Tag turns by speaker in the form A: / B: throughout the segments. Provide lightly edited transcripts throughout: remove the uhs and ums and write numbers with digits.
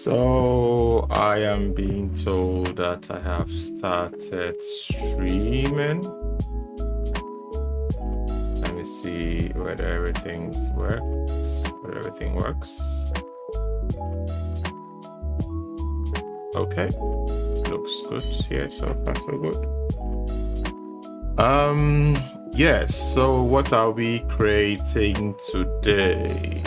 A: So I am being told that I have started streaming. Let me see whether everything works. Okay, looks good here. So far so good. Yes, so what are we creating today?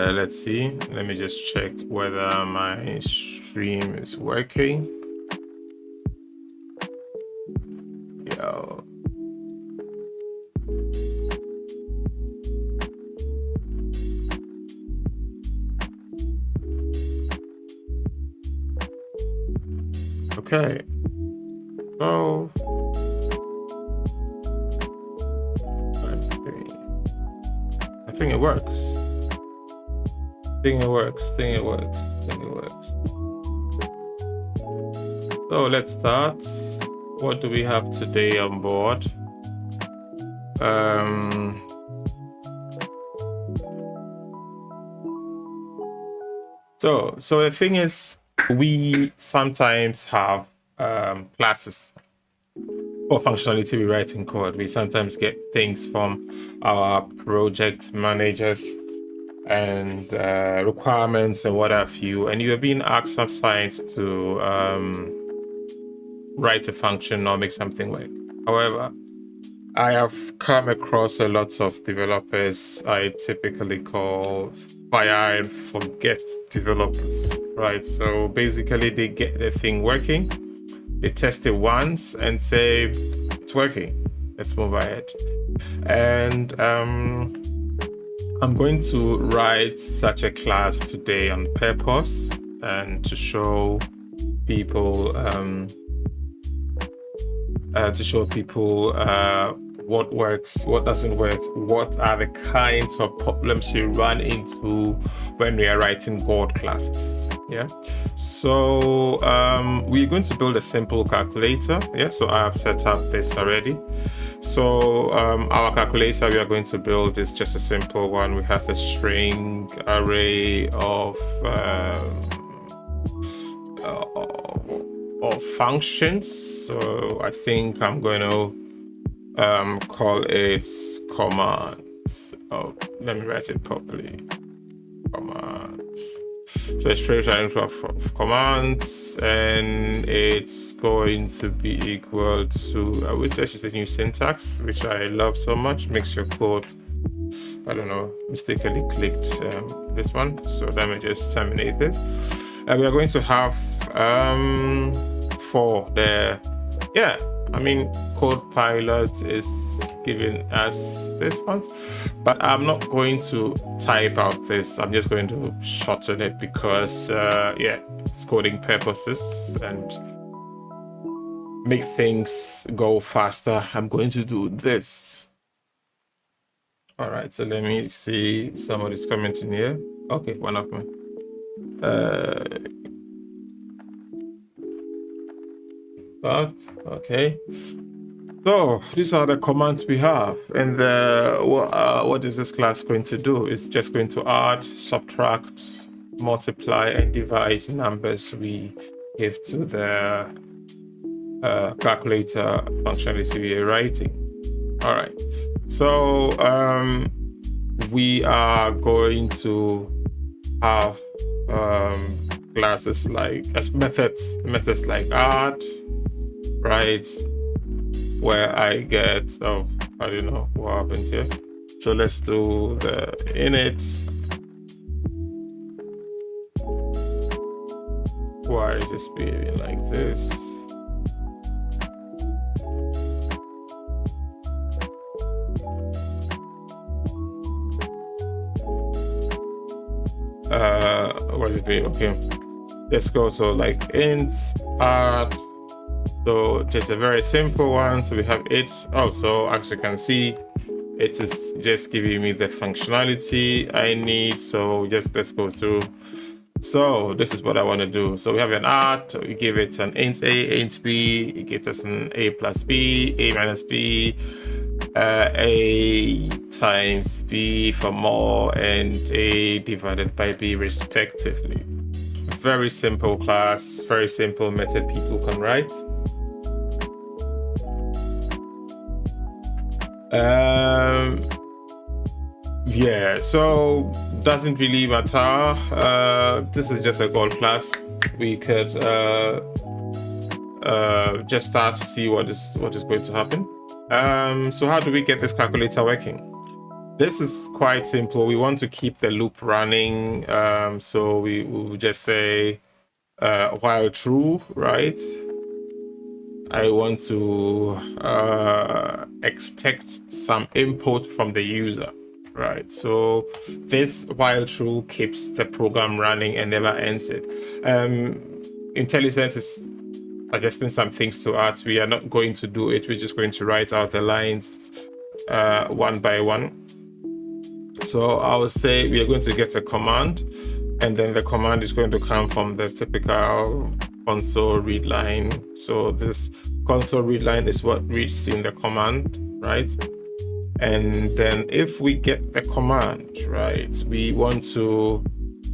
A: Let's see. Let me just check whether my stream is working. Yeah. Okay. So let's see. I think it works. It works. So let's start. What do we have today on board? So the thing is, we sometimes have classes or functionality we write in code. We sometimes get things from our project managers and requirements and what have you, and you are being asked sometimes to write a function or make something work. However, I have come across a lot of developers I typically call fire and forget developers, right? So basically they get the thing working, they test it once and say it's working, let's move ahead. And I'm going to write such a class today on purpose and to show people what works, what doesn't work, what are the kinds of problems you run into when we are writing code classes. Yeah, so we're going to build a simple calculator. Yeah, so I have set up this already. So our calculator we are going to build is just a simple one. We have a string array of functions. So I think I'm going to call it commands. Oh, let me write it properly. Commands. So a straight line of commands, and it's going to be equal to which is a new syntax, which I love so much. Makes your code, I don't know, mistakenly clicked this one. So let me just terminate this. We are going to have for the CodePilot is giving us this one, but I'm not going to type out this. I'm just going to shorten it because it's coding purposes and make things go faster. I'm going to do this. All right, so let me see. Somebody's commenting here. Okay, one of them. Okay. So these are the commands we have, and what is this class going to do? It's just going to add, subtract, multiply, and divide numbers we give to the calculator functionality we are writing. All right. So we are going to have classes like methods like add, right? Where I get, I don't know what happened here. So let's do the init. Why is this behaving like this? What is it being? Okay, let's go. So like int add. So just a very simple one. So we have it. So as you can see, it is just giving me the functionality I need. So let's go through. So this is what I want to do. So we have an add, we give it an int a, int b, it gives us an a plus b, a minus b, A times B for more and A divided by B respectively. Very simple class, very simple method people can write. Yeah, so doesn't really matter. This is just a goal class. We could just start to see what is going to happen. So how do we get this calculator working? This is quite simple. We want to keep the loop running. So we will just say while true, right? I want to expect some input from the user, right? So this while true keeps the program running and never ends it. IntelliSense is suggesting some things to us. We are not going to do it. We're just going to write out the lines one by one. So I would say we are going to get a command, and then the command is going to come from the typical console read line. So this console read line is what reads in the command, right? And then if we get the command, right, we want to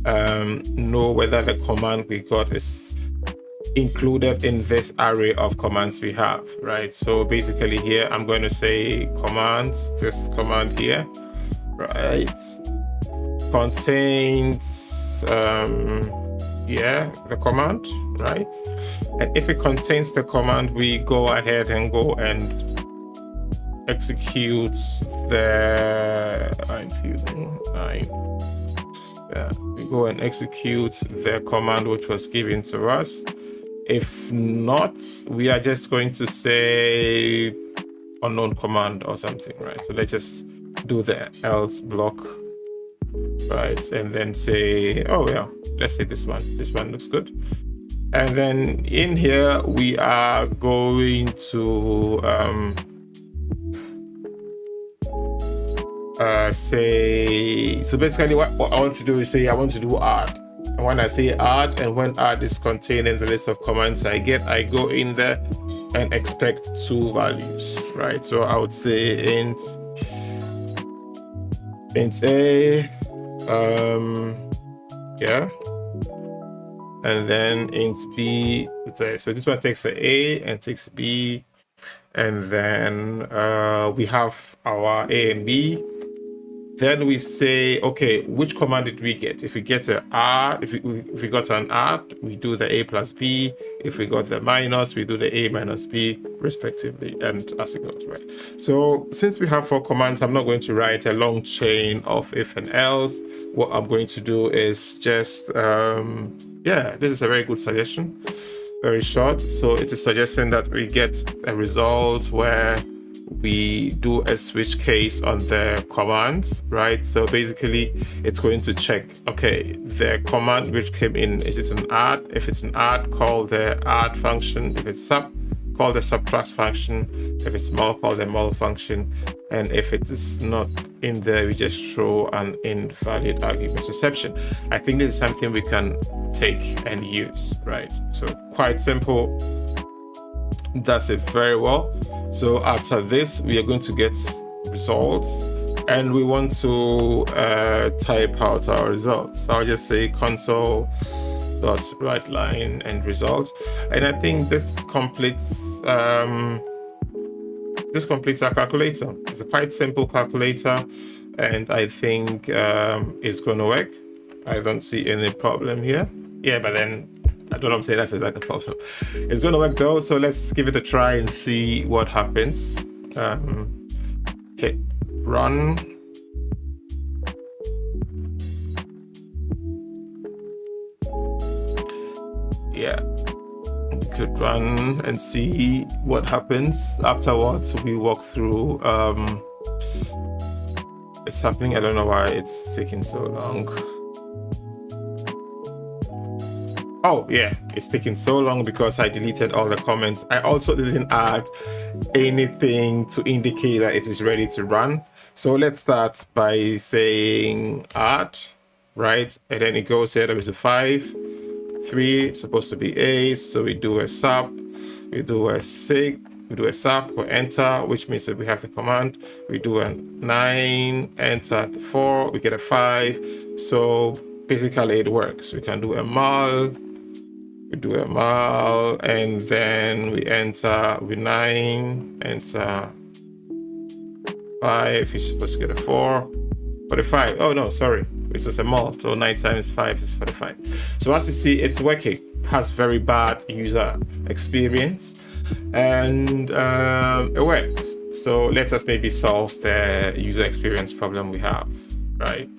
A: know whether the command we got is included in this array of commands we have, right? So basically here I'm going to say commands, this command here, right, contains the command, right? And if it contains the command, we go ahead and execute the we go and execute the command which was given to us. If not, we are just going to say unknown command or something, right? So let's just do the else block, right? And then say, oh yeah, let's say this one looks good. And then in here we are going to say, so basically what I want to do is say I want to do add. And when I say add, and when add is contained in the list of commands I go in there and expect two values, right? So I would say int A, and then int B there. So this one takes the A and takes B, and then we have our A and B. Then we say, okay, which command did we get? If we get an R, if we got an R, we do the A plus B. If we got the minus, we do the A minus B, respectively, and as it goes, right? So since we have 4 commands, I'm not going to write a long chain of if and else. What I'm going to do is just, this is a very good suggestion, very short. So it is suggesting that we get a result where we do a switch case on the commands, right? So basically it's going to check, okay, the command which came in, is it an add? If it's an add, call the add function. If it's sub, call the subtract function. If it's mul, call the mul function. And if it is not in there, we just throw an invalid argument reception. I think this is something we can take and use, right? So quite simple. Does it very well. So after this, we are going to get results, and we want to type out our results. So I'll just say console.writeLine and results, and I think this completes our calculator. It's a quite simple calculator, and I think it's going to work. I don't see any problem here. Yeah, but then I don't know what I'm saying, that's exactly the problem. It's going to work though, so let's give it a try and see what happens. Hit run. Yeah, we could run and see what happens. Afterwards, we walk through. It's happening, I don't know why it's taking so long. Oh yeah, it's taking so long because I deleted all the comments. I also didn't add anything to indicate that it is ready to run. So let's start by saying add, right? And then it goes here, there is a 5, 3, it's supposed to be 8. So we do a sub, we do a 6, we do a sub, we enter, which means that we have the command. We do a 9, enter the 4, we get a 5. So basically it works. We can do a mul, we do a mul, and then we enter with 9, enter 5, you're supposed to get a 4, 45. Oh no, sorry, it's just a mul, so 9 times 5 is 45. So as you see, it's working. Has very bad user experience, and it works. So let us maybe solve the user experience problem we have, right?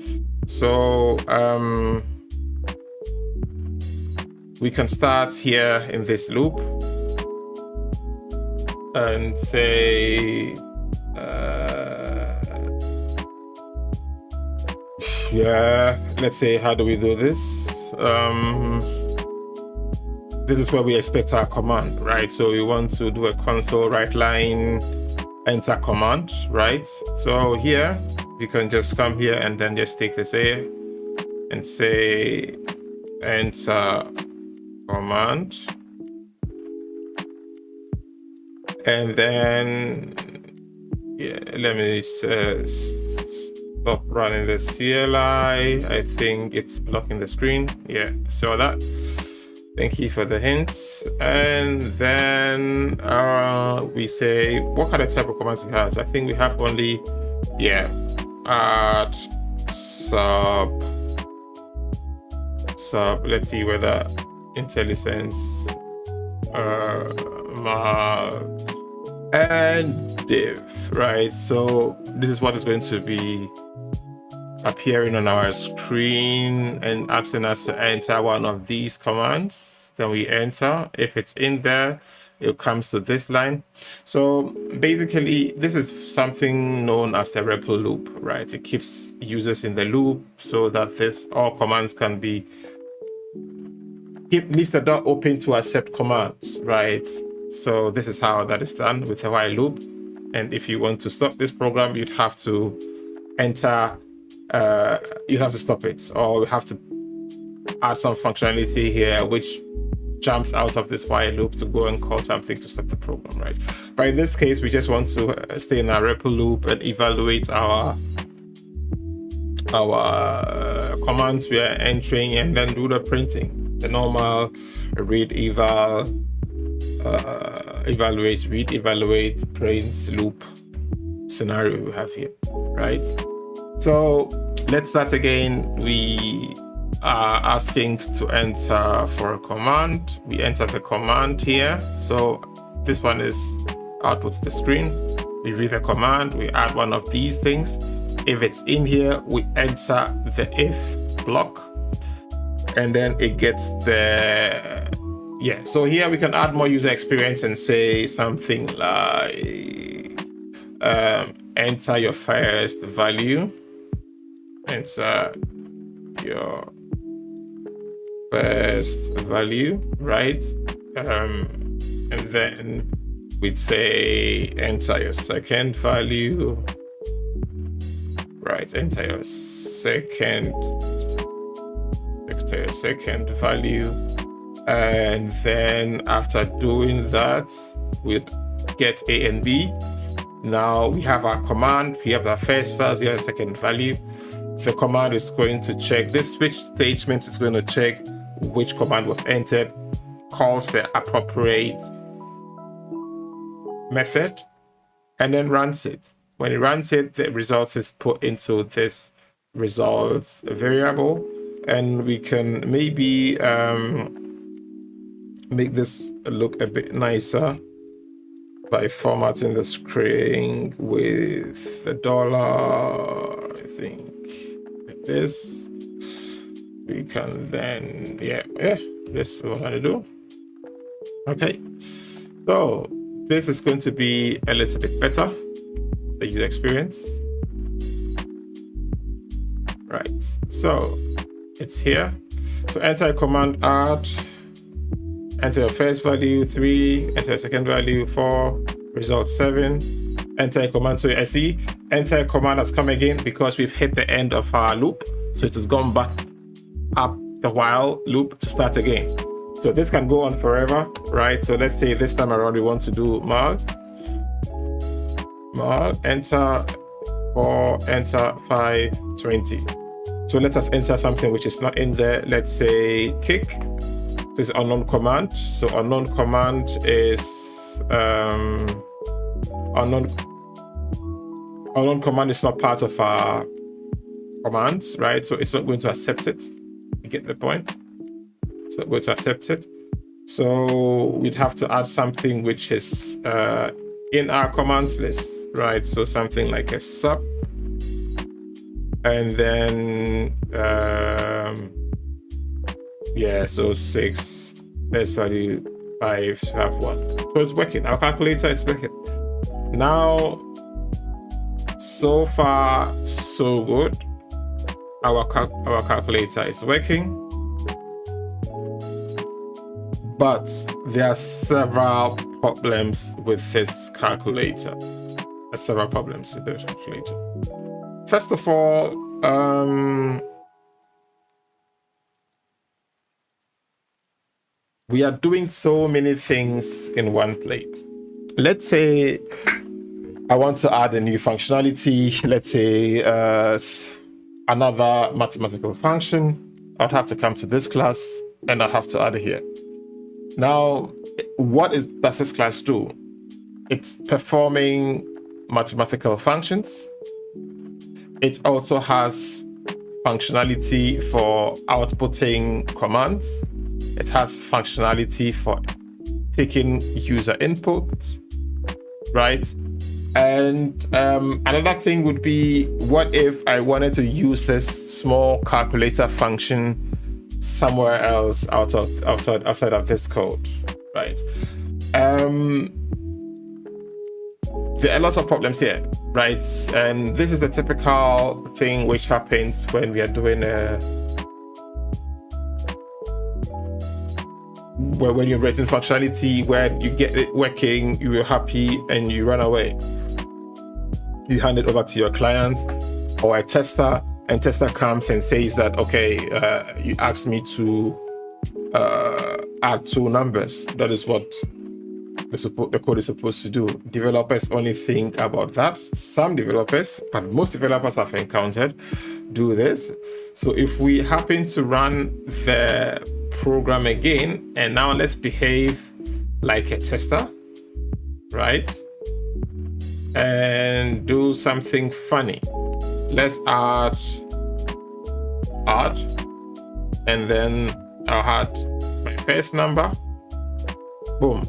A: So we can start here in this loop and say yeah, let's say, how do we do this? This is where we expect our command, right? So we want to do a console write line enter command, right? So here we can just come here and then just take this here and say enter command, and then yeah, let me stop running the CLI. I think it's blocking the screen. Yeah, saw that. Thank you for the hints. And then we say, what kind of type of commands we have? I think we have only, yeah, add, sub. Let's see whether IntelliSense, and div, right? So this is what is going to be appearing on our screen and asking us to enter one of these commands. Then we enter. If it's in there, it comes to this line. So basically, this is something known as the REPL loop, right? It keeps users in the loop so that all commands can be, leaves the door open to accept commands, right? So this is how that is done with a while loop. And if you want to stop this program, you'd have to enter, you have to stop it, or you have to add some functionality here which jumps out of this while loop to go and call something to stop the program, right? But in this case, we just want to stay in our REPL loop and evaluate our commands we are entering, and then do the printing, the normal read eval, evaluate, read, evaluate, print, loop scenario we have here, right? So let's start again. We are asking to enter for a command. We enter the command here. So this one is outputs the screen. We read the command, we add one of these things. If it's in here, we enter the if block, and then it gets the, yeah. So here we can add more user experience and say something like, enter your first value. Enter your first value, right? And then we'd say enter your second value, right? Enter your second value, and then after doing that, we'd get A and B. Now we have our command, we have our first value and second value. The command is going to check this switch statement, is going to check which command was entered, calls the appropriate method, and then runs it. When it runs it, the results is put into this results variable, and we can maybe make this look a bit nicer by formatting the string with the $, I think, like this. We can then, yeah, this is what I'm gonna do. Okay, so this is going to be a little bit better, the user experience. Right, so it's here. So enter a command add, enter your first value 3, enter a second value 4, result 7, enter a command. So I see enter a command has come again because we've hit the end of our loop. So it has gone back up the while loop to start again. So this can go on forever, right? So let's say this time around we want to do mul, mod, enter 4, enter 520. So let us enter something which is not in there. Let's say kick. This is unknown command. So unknown command is unknown command is not part of our commands, right? So it's not going to accept it. You get the point? It's not going to accept it. So we'd have to add something which is in our commands list, right? So something like a sub, and then yeah, so 6, base value 5, have 1. So it's working. Our calculator is working. Now, so far so good. Our calculator is working, but there are several problems with this calculator. First of all, we are doing so many things in one plate. Let's say I want to add a new functionality. Let's say another mathematical function. I'd have to come to this class and I have to add it here. Now, does this class do? It's performing mathematical functions. It also has functionality for outputting commands. It has functionality for taking user input, right? And another thing would be, what if I wanted to use this small calculator function somewhere else outside of this code, right? There are lots of problems here, right? And this is the typical thing which happens when we are doing when you're writing functionality, where you get it working, you're happy, and you run away. You hand it over to your client or a tester, and tester comes and says that, okay, you asked me to add 2 numbers. That is what the code is supposed to do. Developers only think about that. Some developers, but most developers I've encountered, do this. So if we happen to run the program again, and now let's behave like a tester, right? And do something funny. Let's add, and then I'll add my first number. Boom.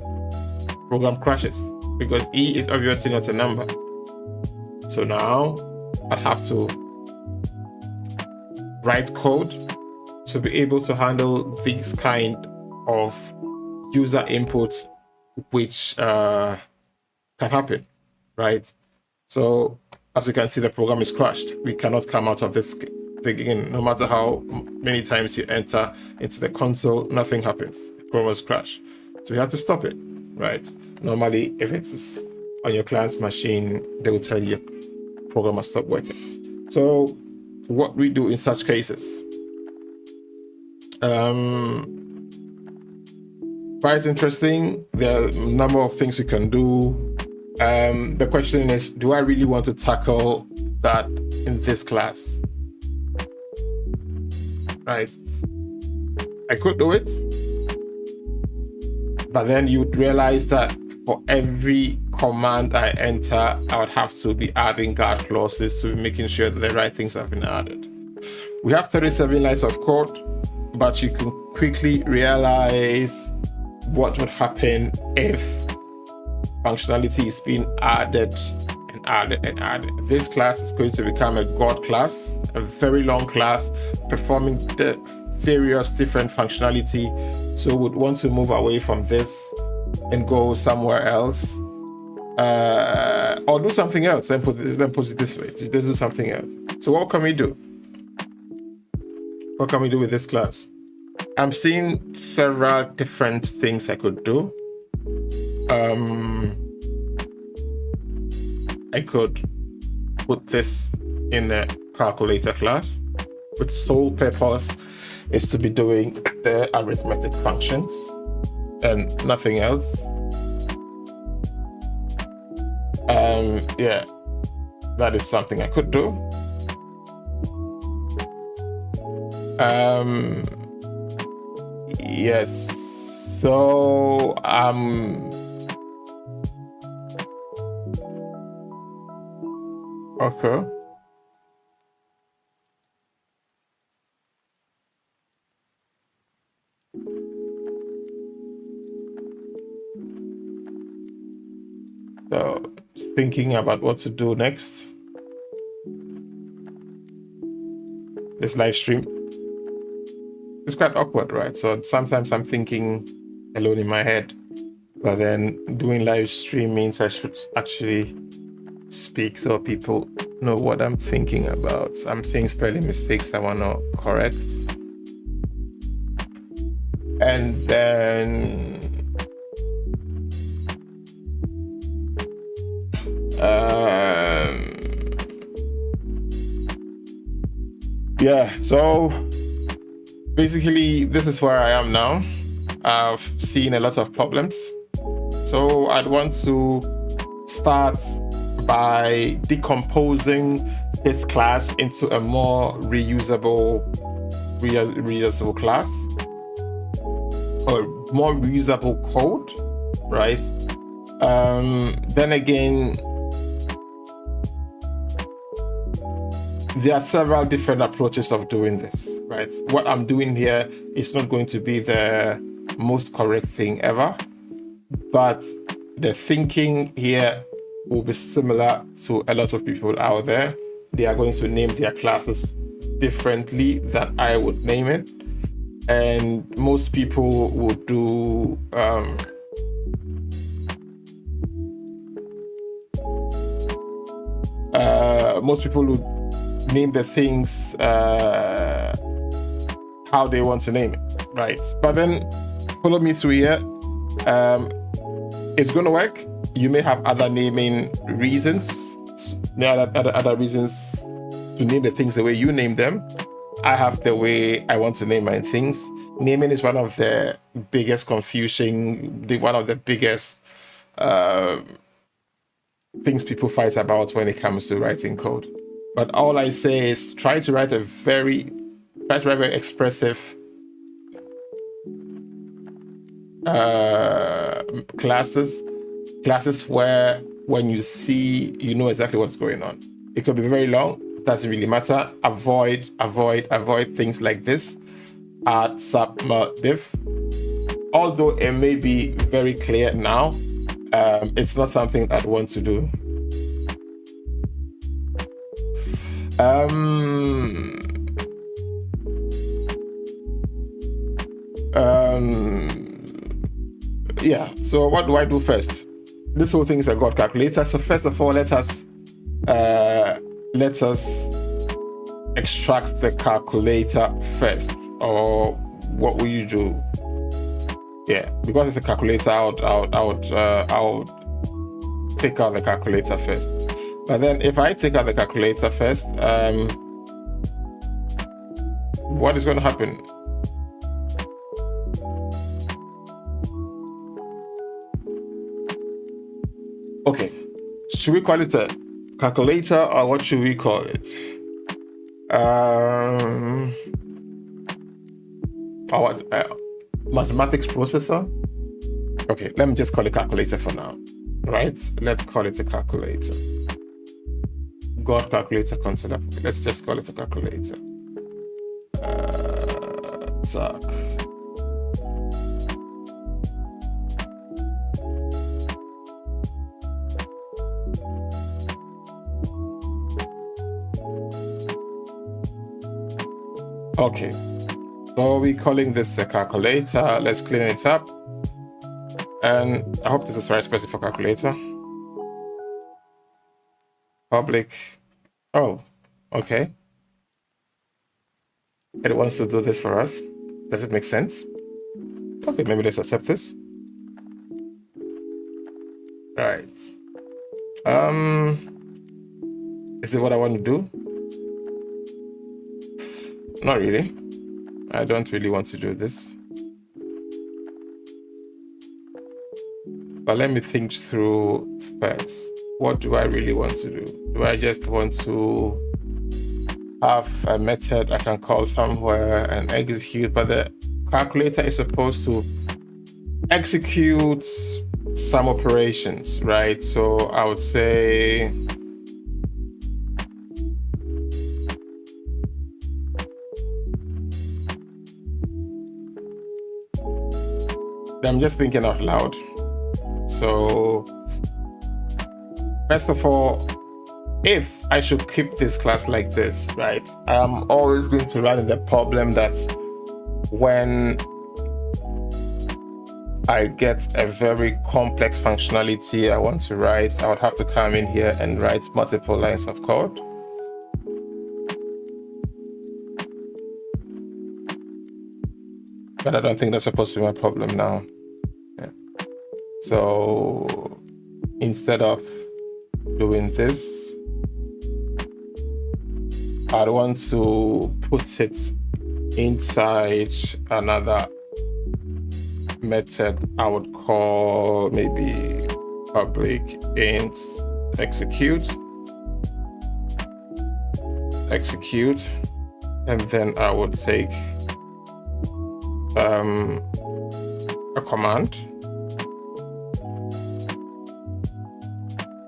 A: Program crashes because E is obviously not a number. So now I have to write code to be able to handle these kind of user inputs, which can happen, right? So as you can see, the program is crashed. We cannot come out of this again. No matter how many times you enter into the console, nothing happens. The program is crashed. So we have to stop it, right? Normally, if it's on your client's machine, they will tell you your program has stopped working. So what we do in such cases, quite interesting. There are a number of things you can do. The question is, do I really want to tackle that in this class? Right? I could do it, but then you'd realize that for every command I enter, I would have to be adding guard clauses to be making sure that the right things have been added. We have 37 lines of code, but you can quickly realize what would happen if functionality is being added and added and added. This class is going to become a God class, a very long class, performing the various different functionality. So would want to move away from this and go somewhere else, or do something else and put it this way. Just do something else. So what can we do? What can we do with this class? I'm seeing several different things I could do. I could put this in a calculator class, which sole purpose is to be doing the arithmetic functions and nothing else. Yeah, that is something I could do. Yes. So okay. So thinking about what to do next. This live stream. It's quite awkward, right? So sometimes I'm thinking alone in my head, but then doing live stream means I should actually speak so people know what I'm thinking about. I'm seeing spelling mistakes I want to correct. And then yeah, so basically this is where I am now. I've seen a lot of problems, so I'd want to start by decomposing this class into a more reusable class, or more reusable code, right? Then again, there are several different approaches of doing this, right? What I'm doing here is not going to be the most correct thing ever, but the thinking here will be similar to a lot of people out there. They are going to name their classes differently than I would name it. And most people would do most people would name the things how they want to name it, right? But then follow me through here. It's going to work. You may have other naming reasons, other reasons to name the things the way you name them. I have the way I want to name my things. Naming is one of the biggest confusion, one of the biggest things people fight about when it comes to writing code. But all I say is try to write very expressive classes where when you see, you know exactly what's going on. It could be very long, doesn't really matter. Avoid things like this. Add subdiv. Although it may be very clear now, it's not something I'd want to do. Yeah, so what do I do first? This whole thing is a God calculator. So first of all, let us extract the calculator first. Or what will you do? Yeah, because it's a calculator, I would take out the calculator first. But then if I take out the calculator first, what is going to happen? Okay, should we call it a calculator or what should we call it? Mathematics processor? Okay, let me just call it calculator for now, right? Let's call it a calculator. God calculator console. Let's just call it a calculator. Okay, so we're calling this a calculator. Let's clean it up. And I hope this is the right space for calculator. Public. Oh, okay. It wants to do this for us. Does it make sense? Okay, maybe let's accept this. Right. Is it what I want to do? Not really. I don't really want to do this. But let me think through first. what do I really want to do? Do I just want to have a method I can call somewhere and execute, but the calculator is supposed to execute some operations, right? So I would say I'm just thinking out loud. So first of all, if I should keep this class like this, right, I'm always going to run into the problem that when I get a very complex functionality I want to write, I would have to come in here and write multiple lines of code. But I don't think that's supposed to be my problem now. Yeah. So instead of doing this, I want to put it inside another method I would call maybe public int execute, and then I would take a command.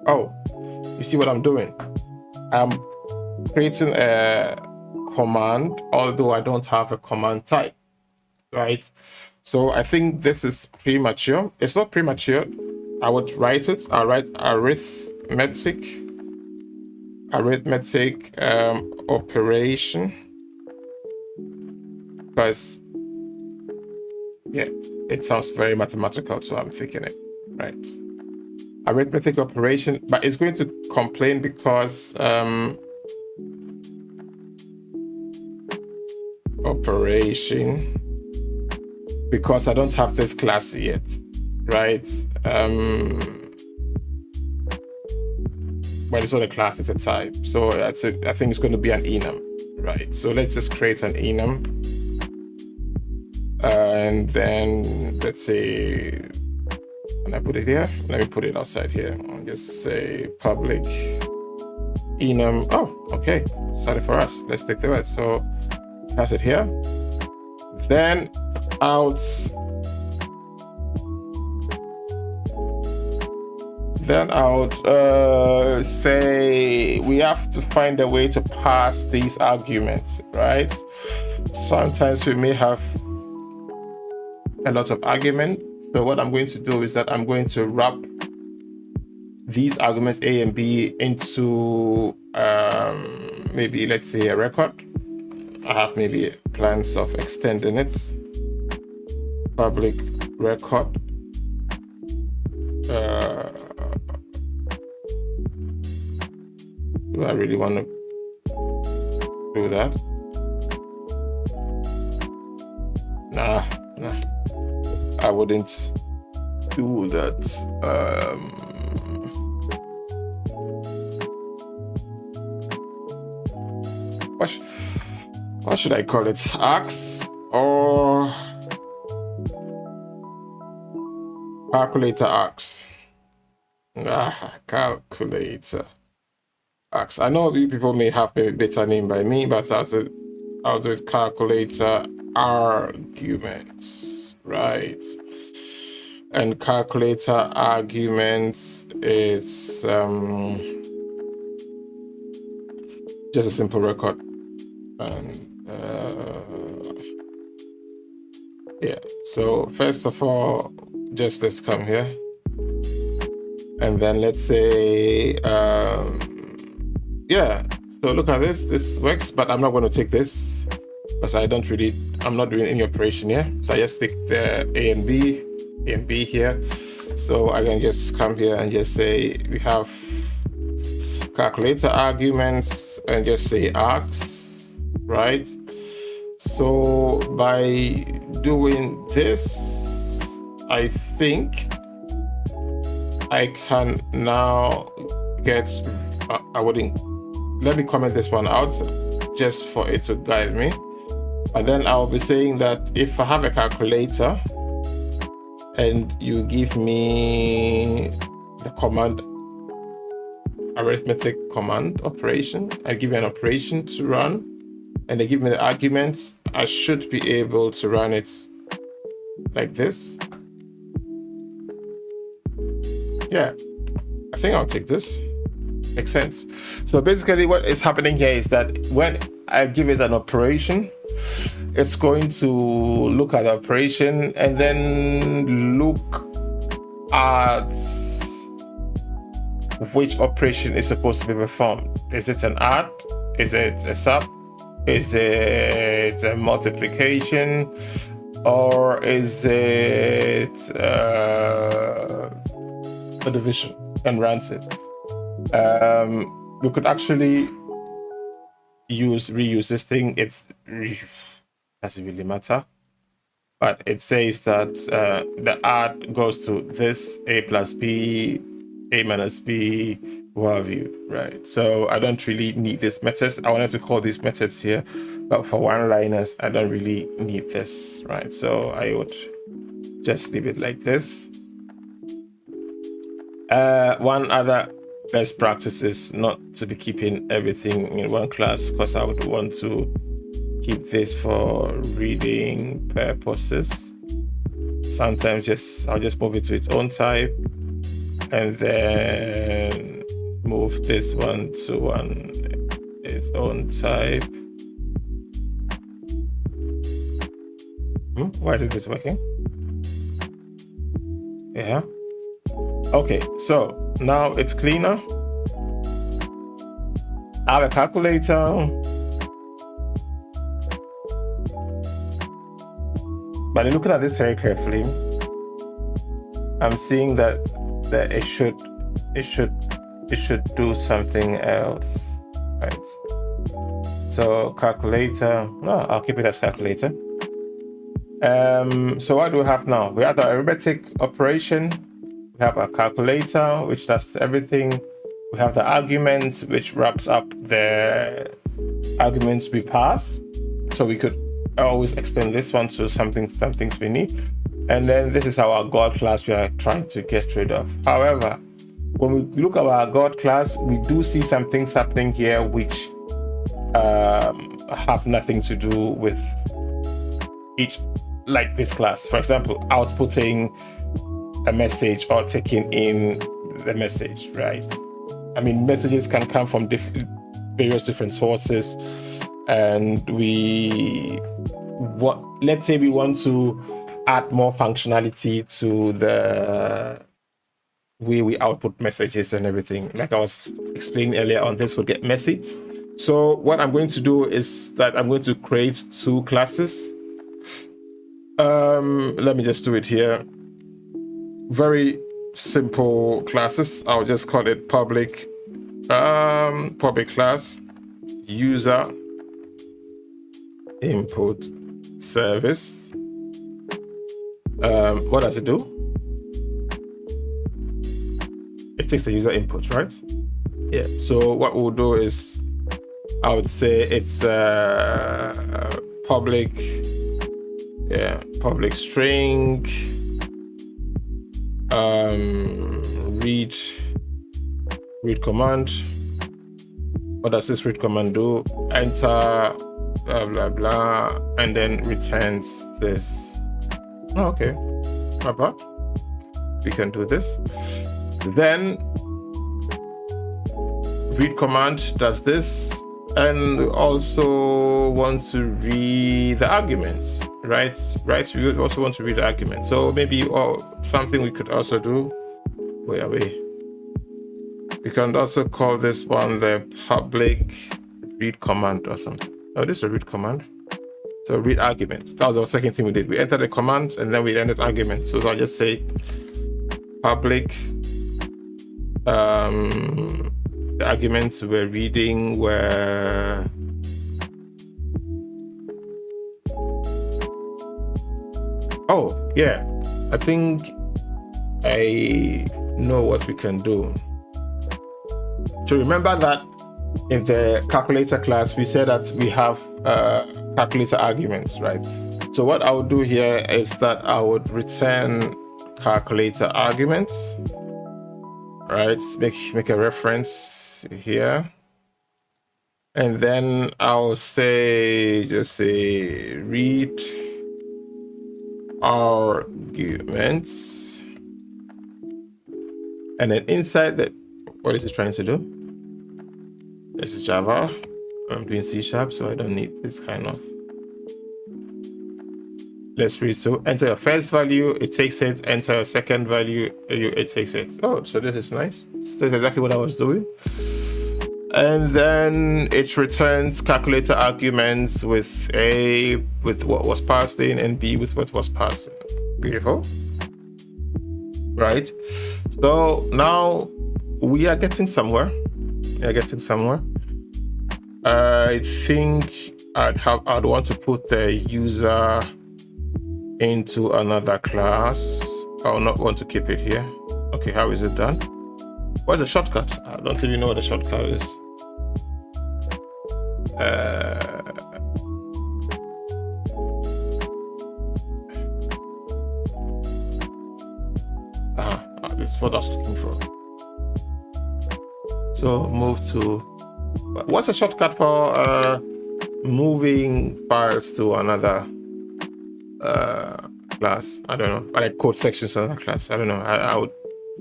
A: Oh, you see what I'm doing? I'm creating a command, although I don't have a command type, right? So I think this is premature. It's not premature. I would write it. I'll write arithmetic operation, because yeah, it sounds very mathematical, so I'm thinking it, right? Arithmetic operation, but it's going to complain because operation, because I don't have this class yet, right? But it's not a class, it's a type. So that's it. I think it's going to be an enum, right? So let's just create an enum. And then let's say, can I put it here? Let me put it outside here. I'll just say public enum. Oh, okay. Started for us. Let's take the rest. So pass it here. Then out. Then I would say we have to find a way to pass these arguments, right? Sometimes we may have a lot of argument. So what I'm going to do is that I'm going to wrap these arguments A and B into maybe, let's say, a record. I have maybe plans of extending it. Public record. Do I really want to do that? Nah. I wouldn't do that. What should I call it? Ax or calculator ax? Calculator ax. I know you people may have a better name by me, but I'll do it calculator arguments, right? And calculator arguments is just a simple record. And yeah, so first of all, just let's come here. And then let's say, yeah, so look at this works, but I'm not going to take this because I'm not doing any operation here. So I just stick the A and B here. So I can just come here and just say we have calculator arguments and just say args, right? So by doing this, I think I can now get, let me comment this one out just for it to guide me. And then I'll be saying that if I have a calculator and you give me the command arithmetic command operation. I give you an operation to run, and they give me the arguments. I should be able to run it like this. Yeah, I think I'll take this. Makes sense. So basically what is happening here is that when I give it an operation, it's going to look at the operation and then look at which operation is supposed to be performed. Is it an add? Is it a sub? Is it a multiplication? Or is it a division? And runs it. We could actually reuse this thing. It doesn't really matter, but it says that the add goes to this a plus b, a minus b, what have you, right? So I don't really need these methods. I wanted to call these methods here, but for one-liners, I don't really need this, right? So I would just leave it like this. One other best practice is not to be keeping everything in one class, because I would want to keep this for reading purposes. Sometimes I'll just move it to its own type, and then move this one to its own type. Why isn't this working? Yeah. Okay, so now it's cleaner. I have a calculator. But looking at this very carefully, I'm seeing that it should do something else, right? So calculator, no, I'll keep it as calculator. So what do we have now? We have the arithmetic operation. We have a calculator, which does everything. We have the arguments, which wraps up the arguments we pass. So we could always extend this one to some things we need. And then this is our God class we are trying to get rid of. However, when we look at our God class, we do see some things happening here which have nothing to do with each, like this class. For example, outputting a message or taking in the message, right? I mean, messages can come from various different sources, and let's say we want to add more functionality to the way we output messages and everything. Like I was explaining earlier on, this will get messy. So what I'm going to do is that I'm going to create two classes. Let me just do it here. Very simple classes. I'll just call it public class user input service. What does it do? It takes the user input, right? Yeah. So what we'll do is, I would say it's public string read command. What does this read command do? Enter blah blah blah, and then returns this. Oh, okay, not bad. We can do this. Then read command does this, and we also want to read the arguments, right? We would also want to read the arguments. So maybe something we could also do. Where are we? We can also call this one the public read command or something. Oh, this is a read command. So read arguments. That was our second thing we did. We entered the command and then we ended arguments. So I'll just say public. The arguments we're reading were I think I know what we can do. So remember that in the calculator class, we said that we have calculator arguments, right? So what I would do here is that I would return calculator arguments, right? Make a reference here. And then I'll say, just say read arguments. And then inside that, what is it trying to do? This is Java. I'm doing C#, so I don't need this kind of. Let's read. So enter your first value, it takes it. Enter your second value, it takes it. Oh, so this is nice. So that's exactly what I was doing. And then it returns calculator arguments with A with what was passed in and B with what was passed in. Beautiful. Right. So now we are getting somewhere. I think I'd want to put the user into another class. I'll not want to keep it here. Okay, how is it done? What's the shortcut? I don't even know what the shortcut is. This is what I was looking for. So move to. What's a shortcut for moving files to another class? I don't know. Like code sections to another class. I don't know. I would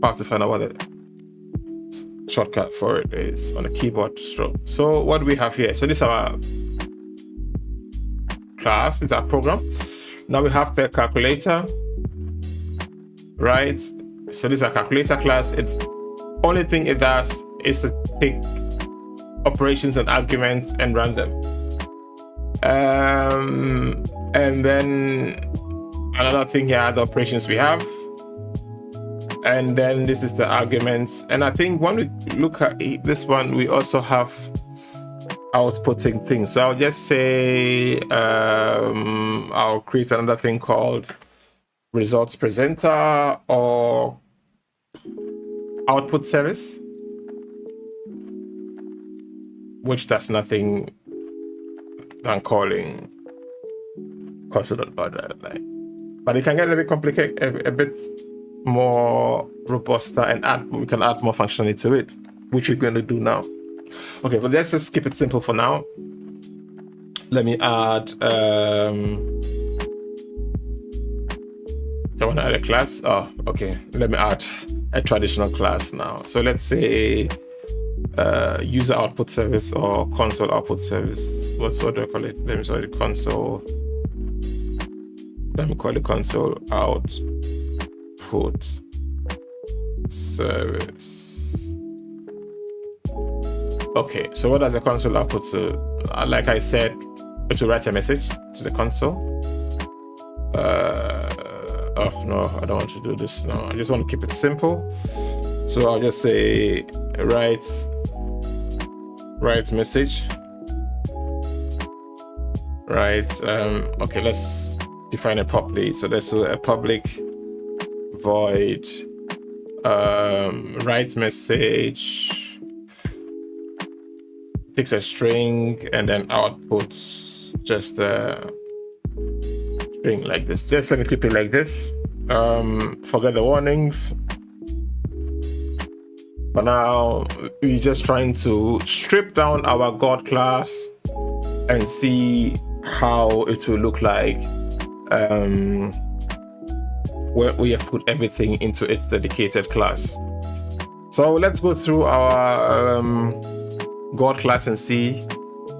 A: have to find out what the shortcut for it is on the keyboard stroke. So what do we have here? So this is our class. This is our program. Now we have the calculator, right? So this is a calculator class. It only thing it does is to take operations and arguments and run them. And then another thing here are the operations we have. And then this is the arguments. And I think when we look at this one, we also have outputting things. So I'll just say I'll create another thing called results presenter or output service, which does nothing than calling console.bar. But it can get a bit complicated, a bit more robust, and we can add more functionality to it, which we're going to do now. Okay, but let's just keep it simple for now. Let me add I want to add a class. Oh, okay. Let me add a traditional class now. So let's say user output service or console output service. What do I call it? Let me call it console. Let me call it console output service. Okay. So what does the console output? So, like I said, it will write a message to the console. Oh no, I don't want to do this now. I just want to keep it simple. So I'll just say write message. Okay, let's define it properly. So let's do a public void write message, takes a string and then outputs just a string like this. Just let me keep it like this. Forget the warnings. For now, we're just trying to strip down our God class and see how it will look like where we have put everything into its dedicated class. So let's go through our God class and see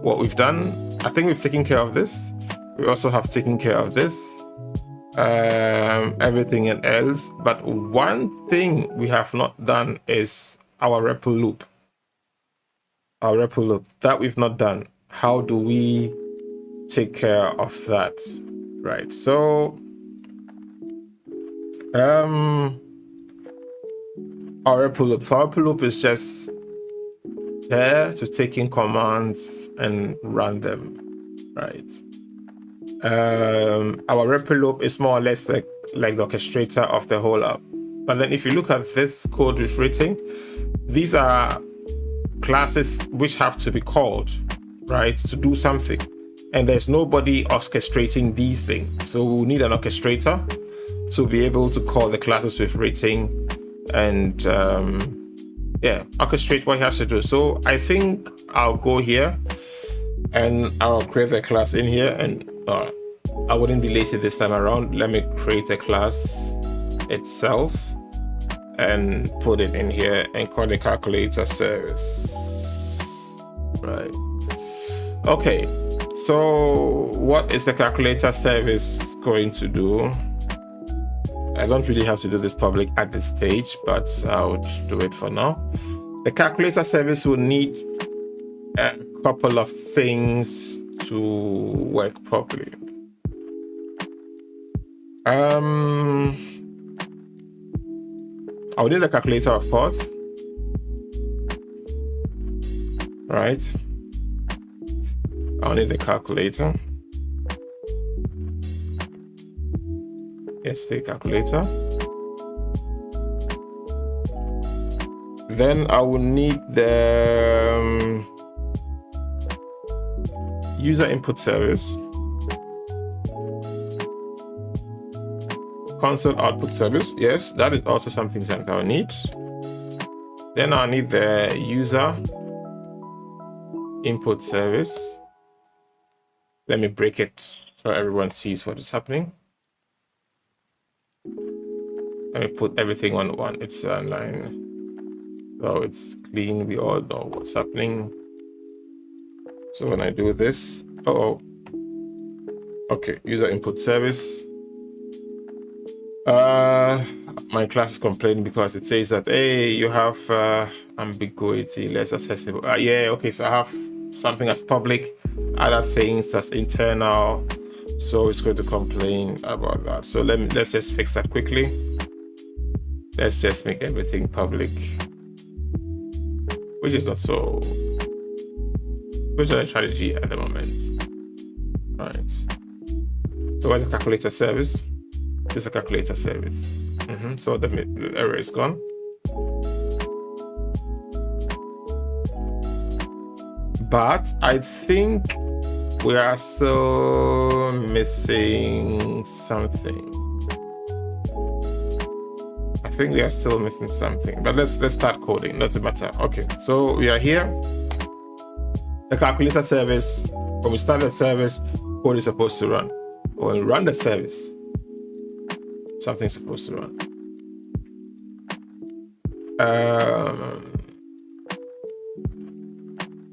A: what we've done. I think we've taken care of this. We also have taken care of this, everything and else. But one thing we have not done is our REPL loop. Our REPL loop that we've not done. How do we take care of that? Right. So our REPL loop. So our REPL loop is just there to take in commands and run them. Right. Our REPL loop is more or less like the orchestrator of the whole app. But then if you look at this code we've written, these are classes which have to be called, right, to do something. And there's nobody orchestrating these things. So we'll need an orchestrator to be able to call the classes we've written and yeah, orchestrate what he has to do. So I think I'll go here and I'll create a class in here, and I wouldn't be lazy this time around. Let me create a class itself and put it in here and call the calculator service. Right. Okay. So what is the calculator service going to do? I don't really have to do this public at this stage, but I'll do it for now. The calculator service will need a couple of things to work properly. I'll need a calculator, of course. Right. I'll need the calculator. Yes, the calculator. Then I will need the user input service, console output service. Yes, that is also something that I'll need. Then I'll need the user input service. Let me break it so everyone sees what is happening. Let me put everything on one. It's a line. So it's clean. We all know what's happening. So when I do this, okay, user input service. My class is complaining because it says that, hey, you have ambiguity, less accessible. Yeah, okay, so I have something as public, other things as internal. So it's going to complain about that. So let's just fix that quickly. Let's just make everything public, which is not so good a strategy at the moment. All right. So where's the calculator service? This is a calculator service. So the error is gone. But I think we are still missing something. I think we are still missing something, but let's start coding. Doesn't matter. Okay, so we are here. The calculator service. When we start the service, code is supposed to run. When we run the service, something's supposed to run.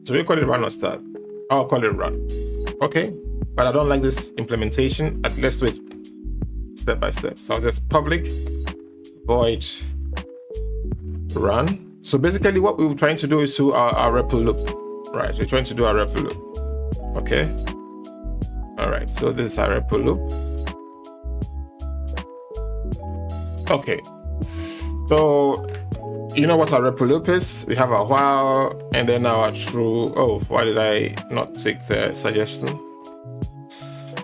A: So we call it run or start. I'll call it run. Okay, but I don't like this implementation. Let's do it step by step. So I'll just public void run. So basically what we were trying to do is to our REPL loop. Right, we're trying to do our REPL loop. Okay. All right, so this is our REPL loop. Okay. So you know what our REPL loop is? We have our while and then our true. Oh, why did I not take the suggestion?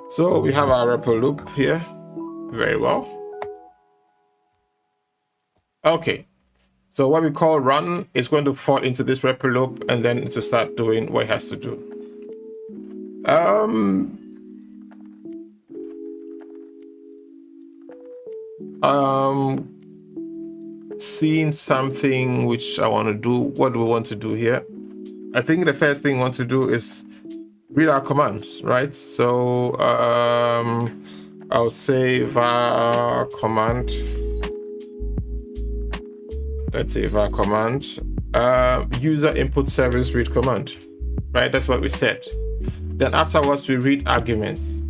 A: So we have our REPL loop here. Very well. Okay. So what we call run is going to fall into this REPL loop and then to start doing what it has to do. Seeing something which I want to do. What do we want to do here? I think the first thing we want to do is read our commands, right? So I'll say var command. Let's say var command, user input service read command, right? That's what we said. Then afterwards we read arguments.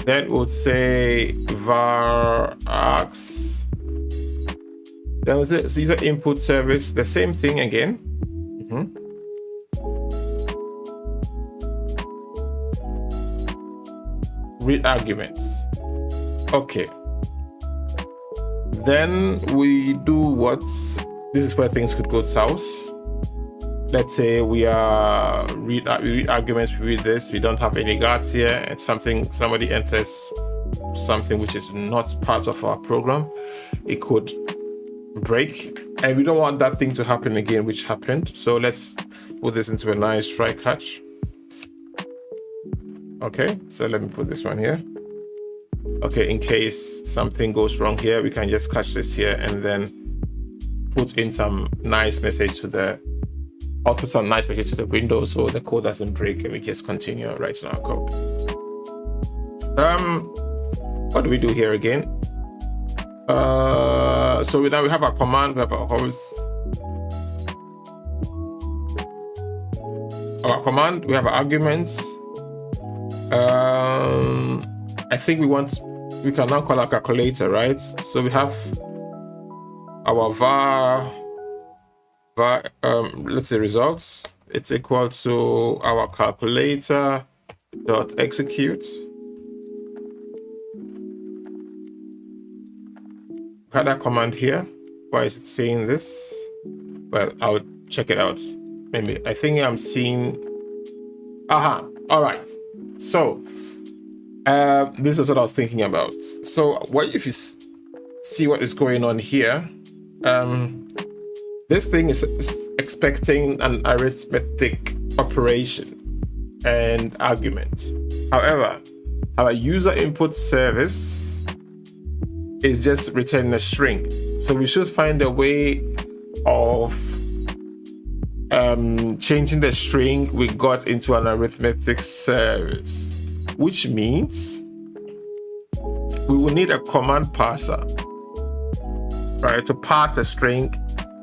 A: Then we'll say var args. Then we'll say user input service, the same thing again. Read arguments. Okay. Then we do what? This is where things could go south. Let's say we read arguments, we read this, we don't have any guards here, and somebody enters something which is not part of our program. It could break, and we don't want that thing to happen again, which happened. So let's put this into a nice try catch. Okay, so let me put this one here. Okay, in case something goes wrong here, we can just catch this here and then put in some nice message to the output some nice message to the window so the code doesn't break, and we just continue writing our code. What do we do here again? So now we have our command, we have our host, our command, we have our arguments. I think we can now call our calculator, right? So we have our var, let's say results. It's equal to our calculator dot execute. Had that command here. Why is it saying this? Well, I'll check it out. Maybe I think I'm seeing. Aha. All right. So this is what I was thinking about. So what if you see what is going on here? This thing is expecting an arithmetic operation and argument. However, our user input service is just returning a string. So we should find a way of changing the string we got into an arithmetic service, which means we will need a command parser, right, to parse the string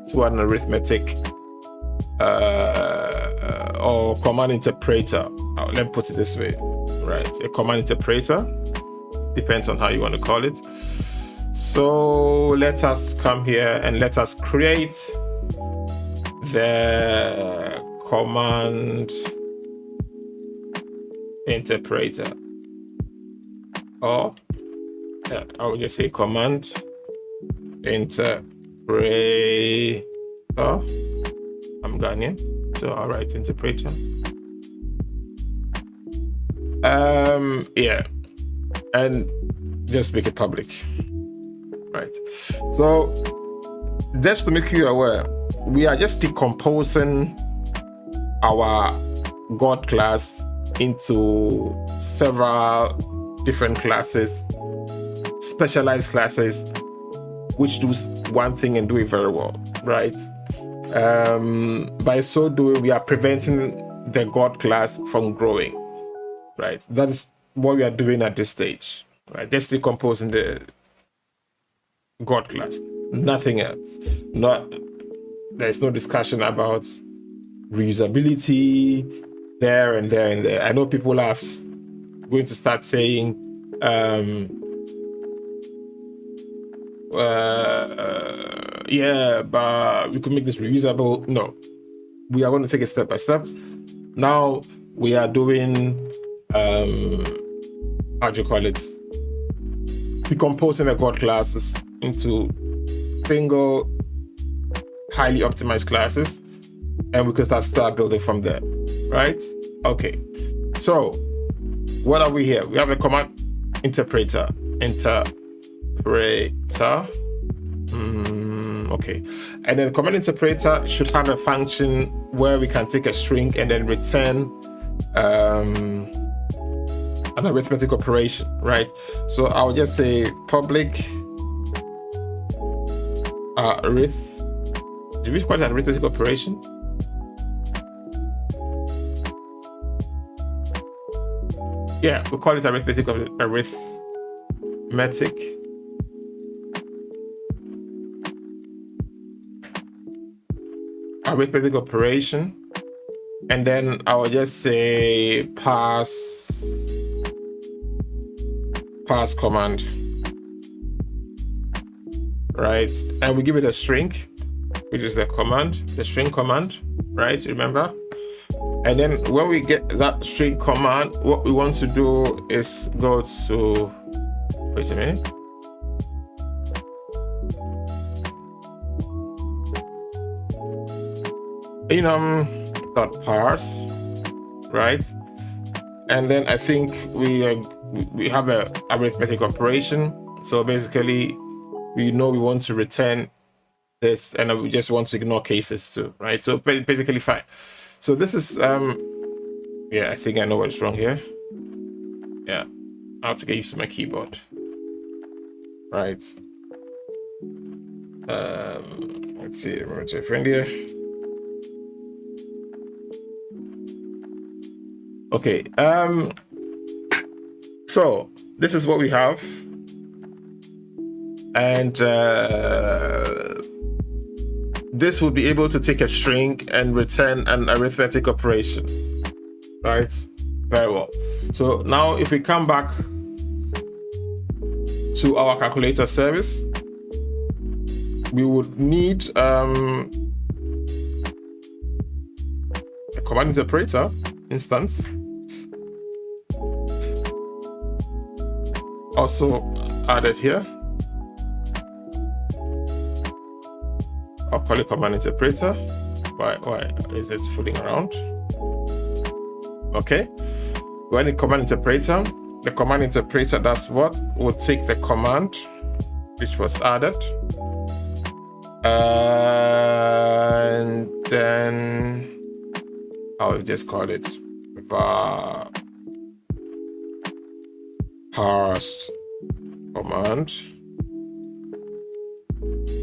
A: to an arithmetic or command interpreter. Let me put it this way, right? A command interpreter, depends on how you want to call it. So let us come here and let us create the command interpreter, or I will just say command interpreter. I'm Ghanaian, so I'll write interpreter. Yeah, and just make it public, right? So just to make you aware, we are just decomposing our God class into several different classes, specialized classes, which do one thing and do it very well, right? By so doing, we are preventing the God class from growing, right? That is what we are doing at this stage, right? Just decomposing the God class, nothing else. There's no discussion about reusability there and there and there. I know people are going to start saying, yeah, but we could make this reusable. No, we are going to take it step by step. Now we are doing, how do you call it? Decomposing the God classes into single, highly optimized classes, and we can start building from there, right? Okay, so what are we here? We have a command interpreter. Okay, and then command interpreter should have a function where we can take a string and then return an arithmetic operation, right? So I'll just say public do we call it an arithmetic operation? Yeah, we call it arithmetic operation, and then I will just say parse command, right? And we give it a string, which is the string command, right? Remember? And then when we get that string command, what we want to do is go to, wait a minute. Parse, right? And then I think we have a arithmetic operation. So basically, we know we want to return this, and we just want to ignore cases too, right? So basically fine. So this is yeah, I think I know what's wrong here. Yeah, I have to get used to my keyboard, right? Let's see, remember to a friend here. Okay, so this is what we have. And this will be able to take a string and return an arithmetic operation, right? Very well. So now if we come back to our calculator service, we would need a command interpreter instance. Also added here. I'll call it command interpreter. Why is it fooling around? Okay. When the command interpreter, the command interpreter does what? Will take the command which was added, and then I'll just call it var parsed command.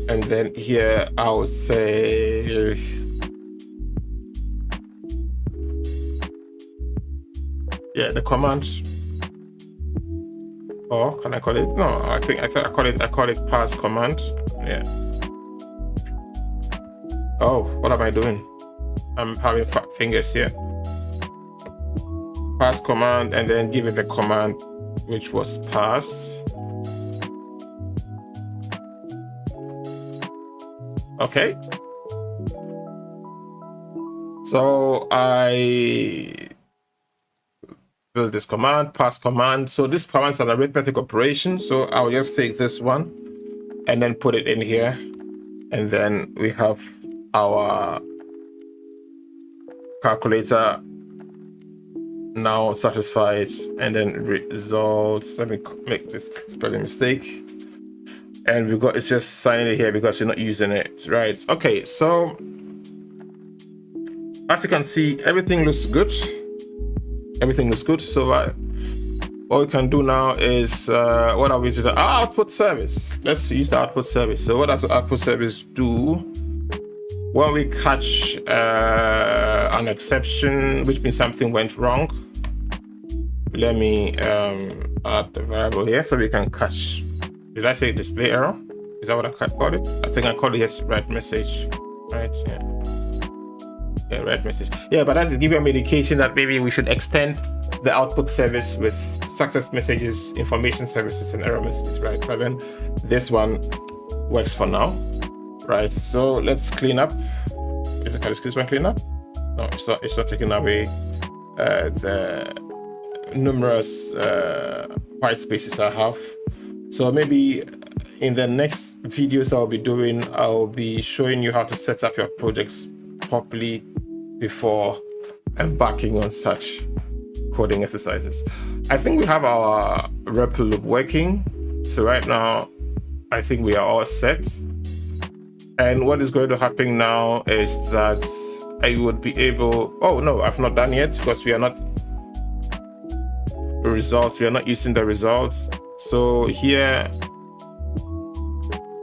A: And then here I'll say the command, or can I call it? No, I think I call it parse command. Yeah. Oh, what am I doing? I'm having fat fingers here. Parse command, and then give it the command which was passed. Okay. So I build this command, pass command. So this command is an arithmetic operation. So I'll just take this one and then put it in here. And then we have our calculator now satisfied, and then results. Let me make this spelling mistake. And we've got, it's just signing it here because you're not using it, right? Okay, so as you can see, everything looks good. Everything looks good. So what we can do now is, what are we doing? Our output service. Let's use the output service. So what does the output service do? When we catch an exception, which means something went wrong, let me add the variable here so we can catch. Did I say display error? Is that what I called it? I think I called it yes, red message, right? Yeah, red message. Yeah, but that to give you an indication that maybe we should extend the output service with success messages, information services, and error messages, right? But then this one works for now, right? So let's clean up. Is it this one clean up? No, it's not taking away the numerous white spaces I have. So maybe in the next videos I'll be showing you how to set up your projects properly before embarking on such coding exercises. I think we have our REPL loop working. So right now, I think we are all set. And what is going to happen now is that I would be able, oh no, I've not done yet because we are not results. We are not using the results. So here,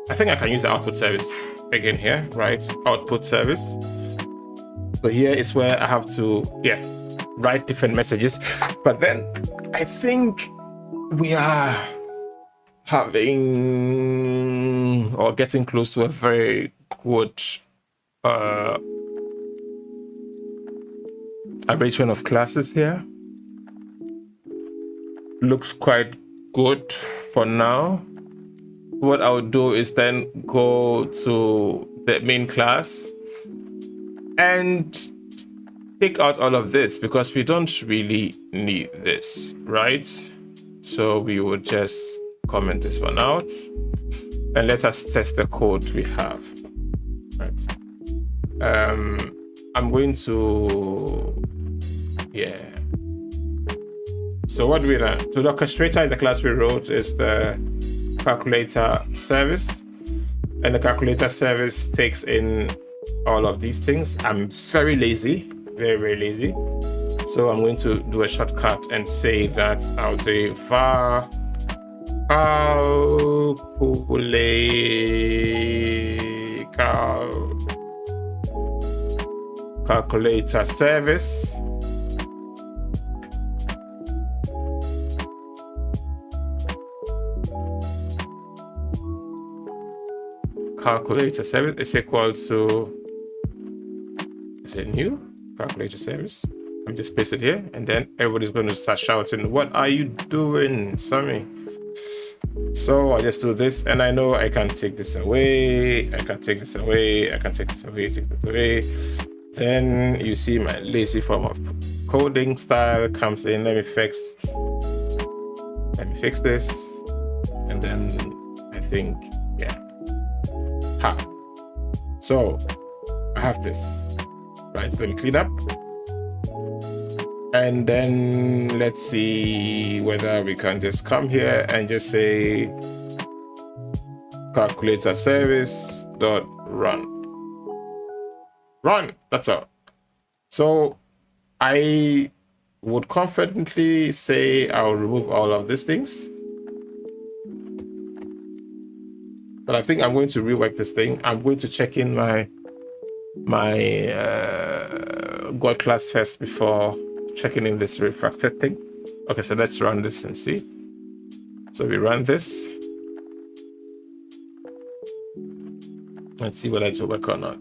A: I think I can use the output service again here, right? Output service. So here is where I have to, write different messages. But then I think we are having or getting close to a very good arrangement of classes here. Looks quite good for now. What I'll do is then go to the main class and take out all of this because we don't really need this, right? So we would just comment this one out and let us test the code we have, right? I'm going to, so what we done? So the orchestrator is the class we wrote is the calculator service, and the calculator service takes in all of these things. I'm very lazy, very lazy. So I'm going to do a shortcut and say that I'll say var calculate calculator service. Calculator service is equal to, is it new? Calculator service. I'm just paste it here, and then everybody's going to start shouting, "What are you doing, Sammy?" So I just do this, and I know I can take this away. I can take this away. I can take this away. Take this away. Then you see my lazy form of coding style comes in. Let me fix this, and then I think, yeah. So I have this, right? Let me clean up, and then let's see whether we can just come here and just say calculator service dot run. That's all. So I would confidently say I'll remove all of these things. But I think I'm going to rework this thing. I'm going to check in my God class first before checking in this refracted thing. Okay, so let's run this and see. So we run this. Let's see whether it's will work or not.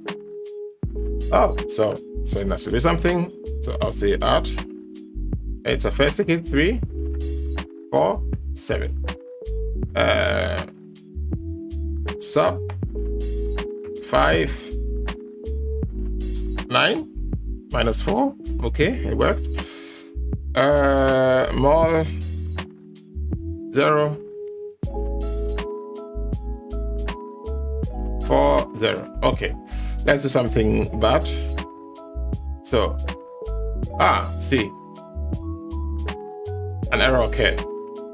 A: Oh, so it has to do something. So I'll say add. It's a first ticket 3, 4, 7. Sub 5 9 minus 4. Okay, it worked. Mol 0 4 0. Okay, let's do something bad. So see, an error occurred,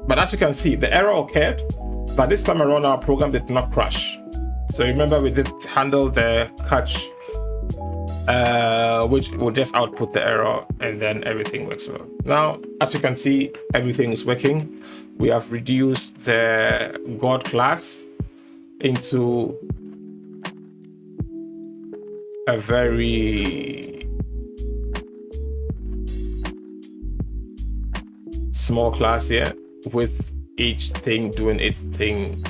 A: but as you can see, the error occurred, but this time around our program did not crash. So remember, we did handle the catch, which will just output the error, and then everything works well. Now, as you can see, everything is working. We have reduced the God class into a very small class here, with each thing doing its thing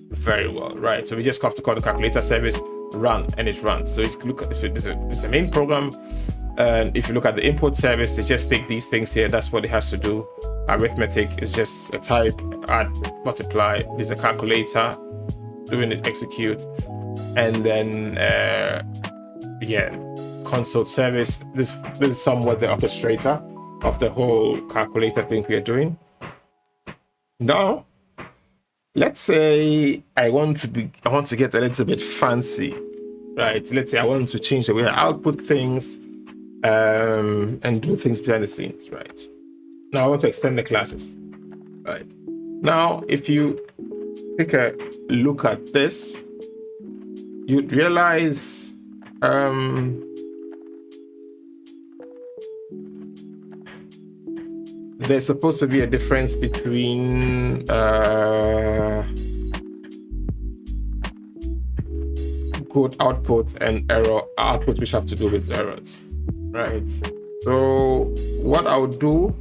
A: very well, right? So we just have to call the calculator service run, and it runs. So if you look at, if it's a main program, and if you look at the input service, they just take these things here. That's what it has to do. Arithmetic is just a type, add, multiply. There's a calculator doing it, execute, and then console service. This is somewhat the orchestrator of the whole calculator thing we are doing. Now, let's say I want to get a little bit fancy, right? Let's say I want to change the way I output things and do things behind the scenes, right? Now I want to extend the classes, right? Now, if you take a look at this, you'd realize there's supposed to be a difference between code output and error output, which have to do with errors, right? So what I'll do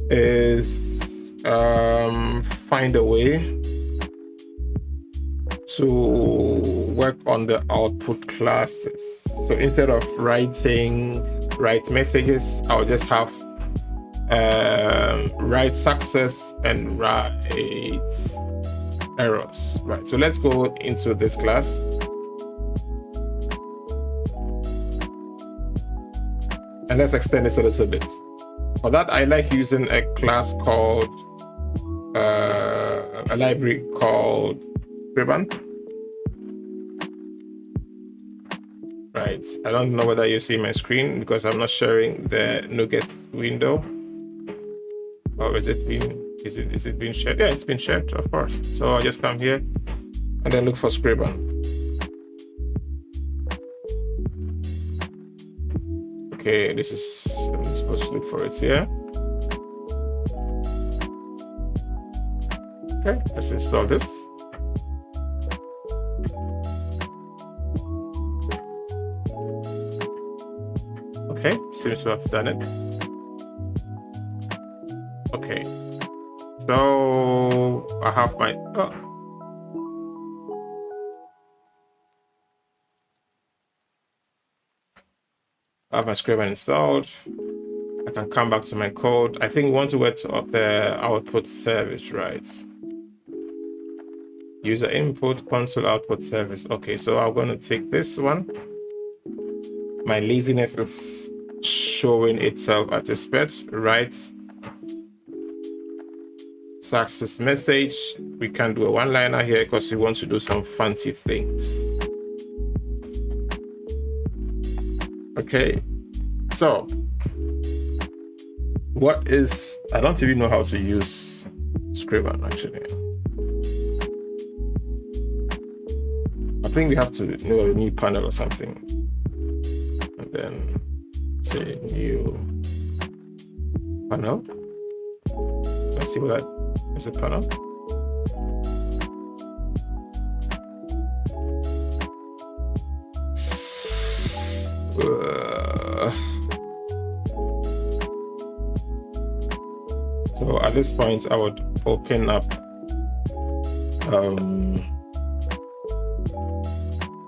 A: is find a way to work on the output classes. So instead of writing write messages, I'll just have write success and write errors, right? So let's go into this class. And let's extend this a little bit. For that, I like using a class called a library called Scriban. Right. I don't know whether you see my screen because I'm not sharing the NuGet window. Or is it being shared? Yeah, it's been shared, of course. So I just come here and then look for Scriban. Okay, this is, I'm supposed to look for it here. Okay, let's install this. seems to have done it. Okay. So I have my I have my Scriban installed. I can come back to my code. I think we want to wait to the output service, right? User input, console output service. Okay, so I'm going to take this one. My laziness is showing itself at this bit, right? Success message. We can do a one-liner here because we want to do some fancy things. Okay, so what is, I don't even know how to use Scriban actually. I think we have to know a new panel or something. And then say new panel. Let's see what that is, a panel. So at this point, I would open up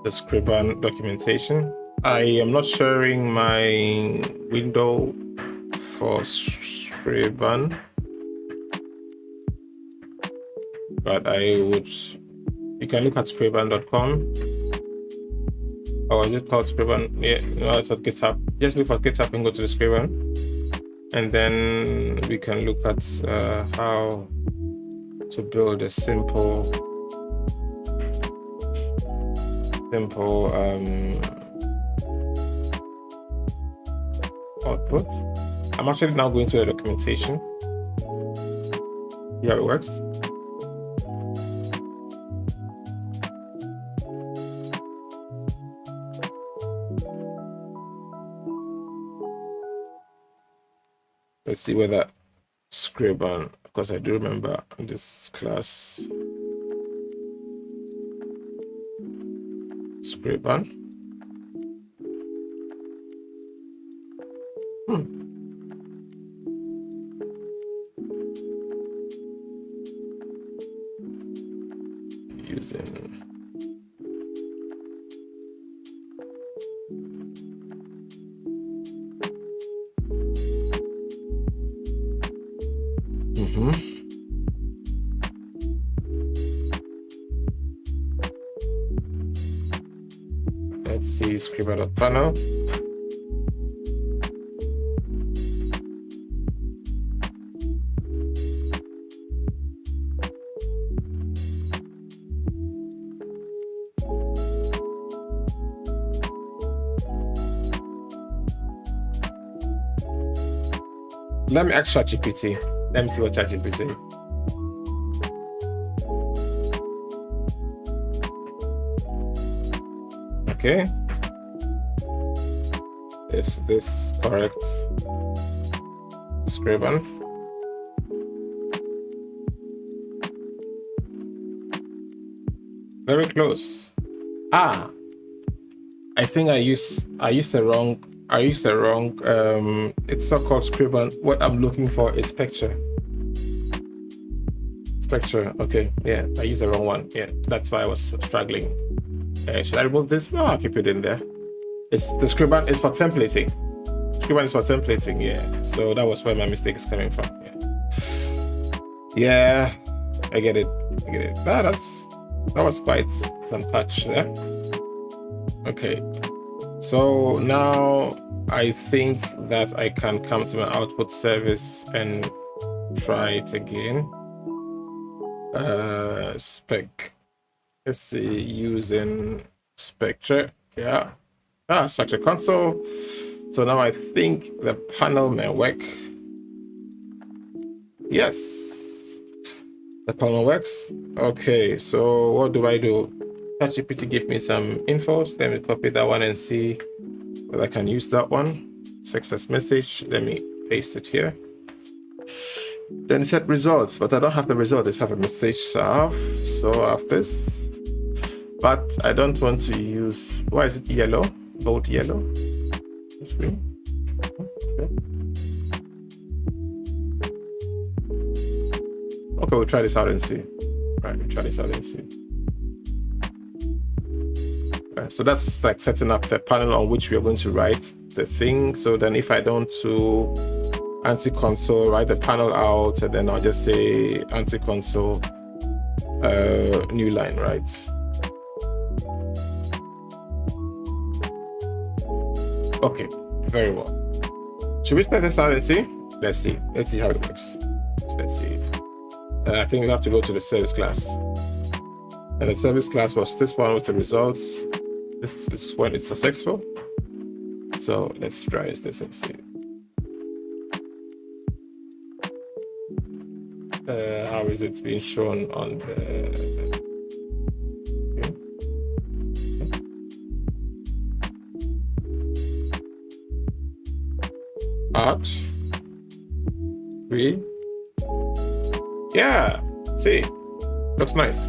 A: the Scriban documentation. I am not sharing my window for Scriban, but I would, you can look at scriban.com. Or is it called Scriban? Yeah, no, it's at GitHub. Just look for GitHub and go to the Scriban. And then we can look at how to build a simple output. I'm actually now going through the documentation. See how it works. Let's see whether Scriban, because I do remember this class Scriban. Using let's see Scriban.panel. Let me ask ChatGPT. Let me see what ChatGPT. Okay. Is this correct? Scriban. Very close. I think I used the wrong. It's so-called Scriban. What I'm looking for is Spectre. Okay, yeah, I used the wrong one. Yeah, that's why I was struggling. Should I remove this? No, I'll keep it in there. It's the Scriban is for templating. Scriban is for templating, yeah. So that was where my mistake is coming from. Yeah, I get it. That was quite some touch there. Okay. So now I think that I can come to my output service and try it again. Spec. Let's see, using Spectre. Yeah. Structure console. So now I think the panel may work. Yes. The panel works. Okay, so what do? ChatGPT give me some info. Let me copy that one and see whether I can use that one. Success message. Let me paste it here. Then set results, but I don't have the result. I just have a message. So I have this, but I don't want to use. Why is it yellow? Bold yellow. Screen. Okay, we'll try this out and see. Right, we'll try this out and see. So that's like setting up the panel on which we are going to write the thing. So then if I don't to anti-console, write the panel out, and then I'll just say anti-console new line, right? Okay, very well. Should we start this out and see? Let's see. Let's see how it works. So let's see. I think we have to go to the service class. And the service class was this one with the results. This is when it's successful. So let's try this and see. How is it being shown on the... Art. 3. Yeah, see, looks nice.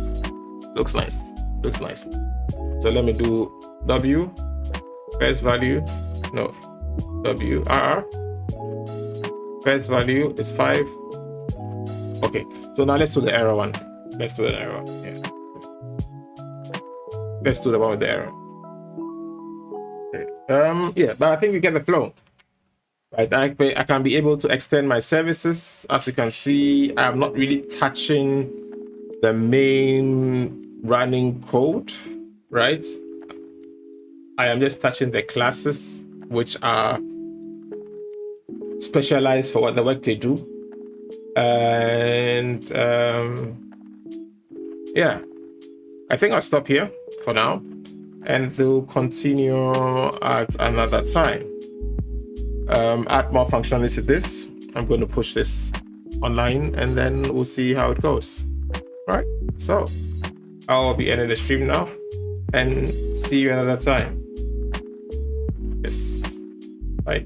A: Looks nice. Looks nice. So let me do W, first value, no, W, RR. First value is 5. Okay, so now let's do the error one. Let's do an error. Yeah. Let's do the one with the error. Okay. Yeah, but I think we get the flow. Right, I can be able to extend my services. As you can see, I'm not really touching the main running code, right? I am just touching the classes, which are specialized for what the work they do. And yeah, I think I'll stop here for now, and we'll continue at another time. Add more functionality to this. I'm going to push this online, and then we'll see how it goes. All right, so I'll be ending the stream now, and see you another time. Yes, bye.